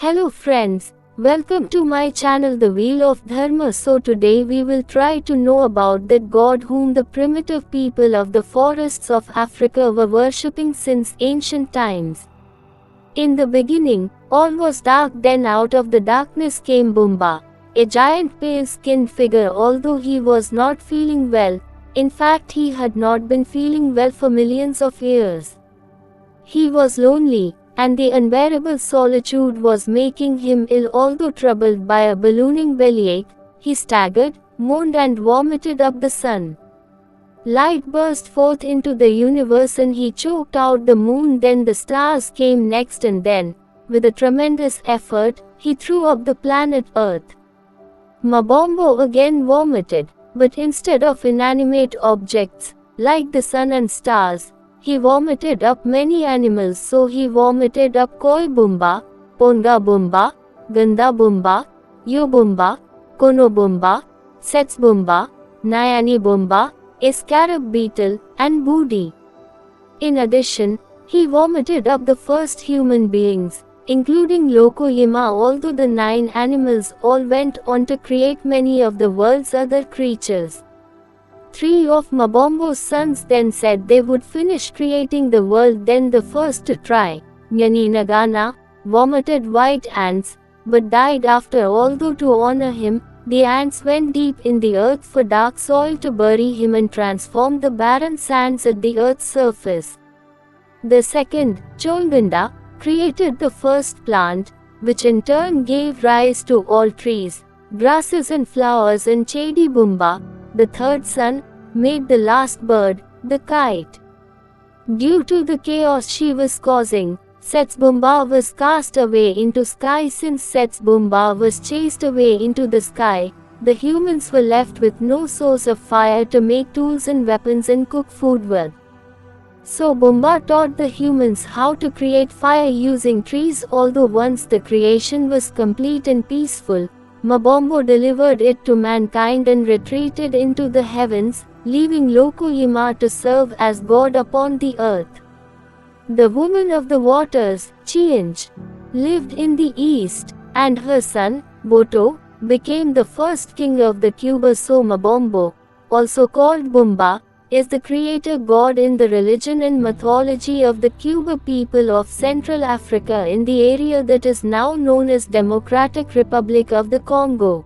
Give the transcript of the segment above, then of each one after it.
Hello friends, welcome to my channel The Wheel of Dharma. So today we will try to know about that God whom the primitive people of the forests of Africa were worshipping since ancient times. In the beginning, all was dark, then out of the darkness came Bumba, a giant pale-skinned figure. Although he was not feeling well, in fact he had not been feeling well for millions of years. He was lonely, and the unbearable solitude was making him ill. Although troubled by a ballooning bellyache, he staggered, moaned and vomited up the sun. Light burst forth into the universe and he choked out the moon. Then the stars came next, and then, with a tremendous effort, he threw up the planet Earth. Mabombo again vomited, but instead of inanimate objects, like the sun and stars, he vomited up many animals. So he vomited up Koi Bumba, Ponga Bumba, Ganda Bumba, Yo Bumba, Kono Bumba, Sets Bumba, Nyani Bumba, a scarab beetle, and Budi. In addition, he vomited up the first human beings, including Loko Yima. Although the 9 animals all went on to create many of the world's other creatures. 3 of Mabombo's sons then said they would finish creating the world. Then the first to try, Nyani Nagana, vomited white ants, but died after. Although to honor him, the ants went deep in the earth for dark soil to bury him and transform the barren sands at the earth's surface. The second, Chonganda, created the first plant, which in turn gave rise to all trees, grasses and flowers. And Chedi Bumba, the third son, made the last bird, the kite. Due to the chaos she was causing, Sets Bumba was cast away into sky. Since Sets Bumba was chased away into the sky, the humans were left with no source of fire to make tools and weapons and cook food with. So Bumba taught the humans how to create fire using trees. Although once the creation was complete and peaceful, Mabombo delivered it to mankind and retreated into the heavens, leaving Loko Yima to serve as God upon the earth. The woman of the waters, Chianj, lived in the east, and her son, Boto, became the first king of the Cuba. So Mabombo, also called Bumba, is the creator god in the religion and mythology of the Cuba people of Central Africa, in the area that is now known as Democratic Republic of the Congo.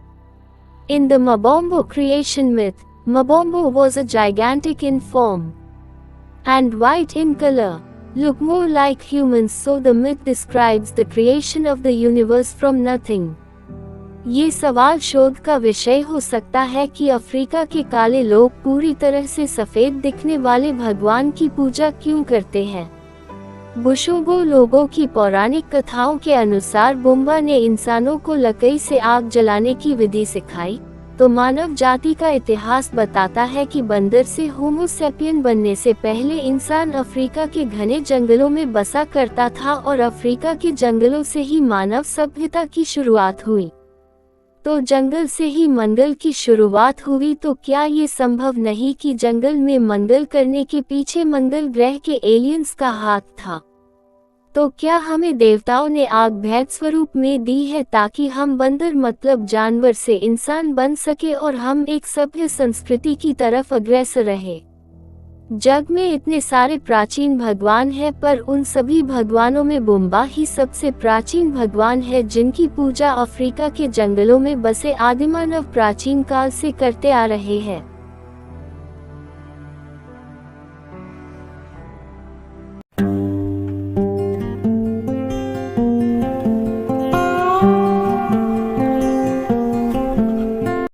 In the Mabombo creation myth, Mabombo was a gigantic in form and white in color, look more like humans. So the myth describes the creation of the universe from nothing. ये सवाल शोध का विषय हो सकता है कि Africa के काले लोग पूरी तरह से सफेद दिखने वाले भगवान की पूजा क्यों करते हैं। बुशोगो लोगों की पौराणिक कथाओं के अनुसार बुम्बा ने इंसानों को लकड़ी से आग जलाने की विधि सिखाई। तो मानव जाति का इतिहास बताता है कि बंदर से होमो सैपियन बनने से पहले इंसान अफ्रीका के घने जंगलों में बसा करता था और अफ्रीका के जंगलों से ही मानव सभ्यता की शुरुआत हुई। तो जंगल से ही मंगल की शुरुआत हुई। तो क्या ये संभव नहीं कि जंगल में मंगल करने के पीछे मंगल ग्रह के एलियंस का हाथ था? तो क्या हमें देवताओं ने आग भेद स्वरूप में दी है ताकि हम बंदर मतलब जानवर से इंसान बन सके और हम एक सभ्य संस्कृति की तरफ अग्रसर रहे? जग में इतने सारे प्राचीन भगवान हैं, पर उन सभी भगवानों में बुम्बा ही सबसे प्राचीन भगवान है, जिनकी पूजा अफ्रीका के जंगलों में बसे आदिमानव प्राचीन काल से करते आ रहे हैं।